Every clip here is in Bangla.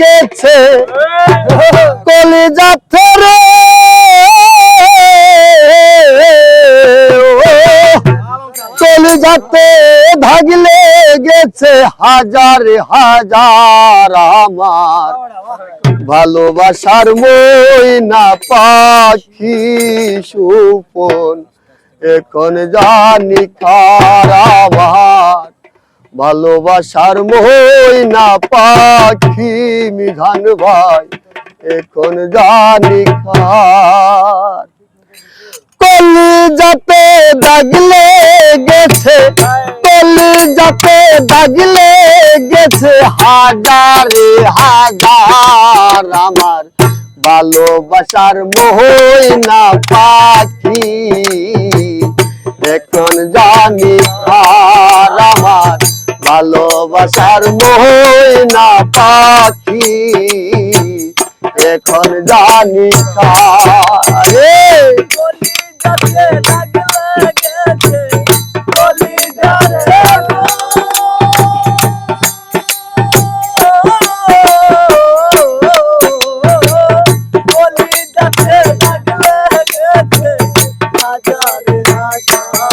গেছে কলিজাতে রে কলিজাতে দাগ লেগেছে হাজার হাজার আমার ভালোবাসার ময়না পাখি সুপন এখন জানি কার আমার ভালোবাসার ময়না পাখি মিজান ভাই এখন জানি কার কলিজাতে দাগ লেগেছে কলিজাতে দাগ লেগেছে হাজারে হাজার আমার ভালোবাসার ময়না পাখি এখন জানি কার আমার ভালোবাসার ময়না পাখি এখন জানি কার ভালোবাসার ময়না পাখি এখন জানি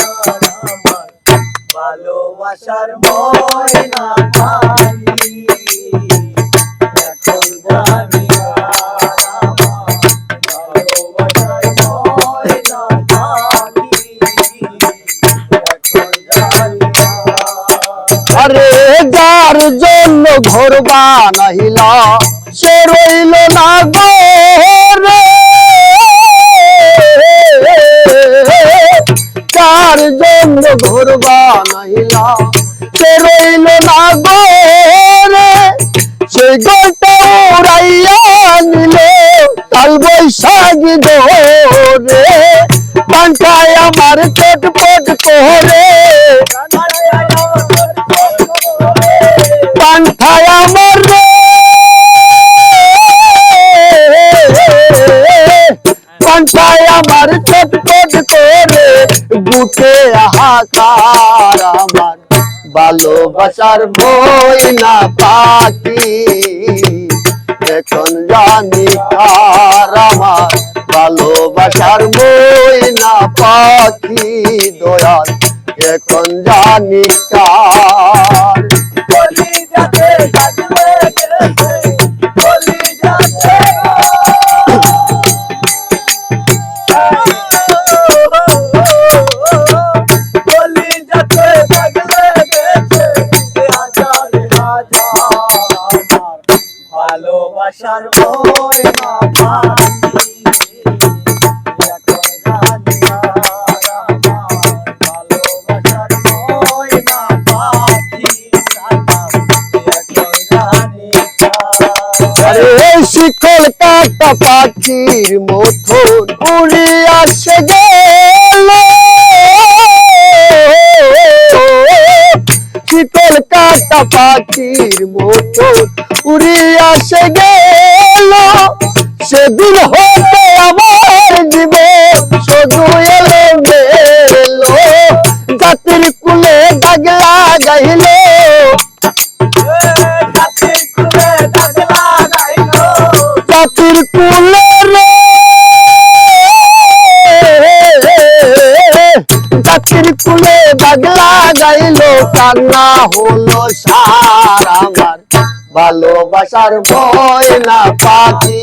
ভালোবাসার ময়না পাখি এখন জানি আরে যার জন্য ঘর বানাইলা সে রইল না গো রে যার জন্য ঘর বানাইলা সে রইল না গো রে সেই ঘরটা উড়াইয়া নিল কাল বৈশাখী ধরে পান্থায় আমার চটপট করে পান্থায় আমার পান্থায় আমার চটপট করে বুকে হাহাকার আমার ভালোবাসার ময়না পাখি এখন জানি কার আমার ভালোবাসার ময়না পাখি দয়াল এখন জানি কার কলিজাতে দাগ লেগেছে কলিজাতে কলিজাতে দাগ লেগেছে হাজার হাজার ভালোবাসার ময়না পাখি এখন জানি ভালোবাসার ময়না পাখি এখন জানি আরে শিকল কাটা পাখির মতন উড়ে আসে গেল শিকল কাটা পাখির মতন উড়ে আসে গেল সেদিন হতে আমার জীবন শুধু এলো মেলো জাতির কুলে দাগ লাগাইল জাতির কুলে রে জাতির কুলে দাগ লাগাইল কান্না হলো সার আমার ভালোবাসার ময়না পাখি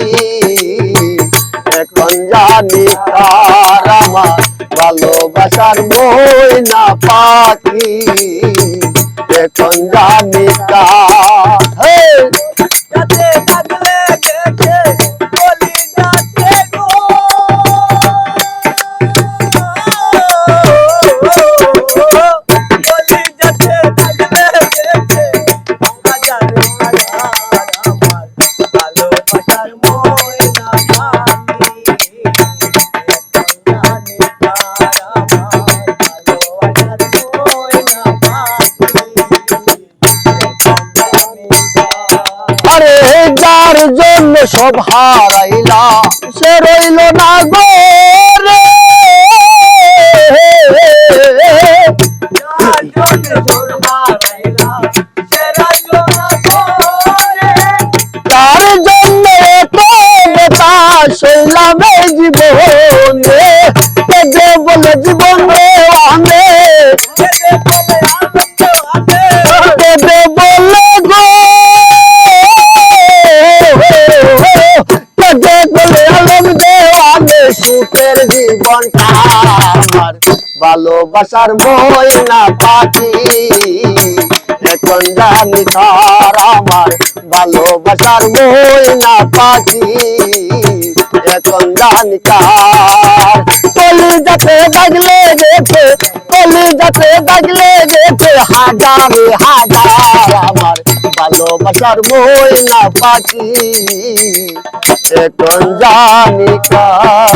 এখন জানি কার আমার ভালোবাসার ময়না পাখি এখন জানি কার যাতে দাগ লেগেছে কলিজাতে গো কলিজাতে দাগ লেগেছে হাজার হাজার আমার ভালোবাসার ময়না পাখি এখন জানি কার আমার ভালোবাসার ময়না পাখি আরে যার জন্য সব হারাইলা সে রইল না গো রে যার জীবনটা আমার ভালোবাসার ময়না পাখি এখন জানি কার আমার ভালোবাসার ময়না পাখি এখন জানি কার কলিজাতে দাগ লেগেছে কলিজাতে দাগ লেগেছে হাজারে হাজার আমার ভালোবাসার ময়না পাখি এখন জানি কার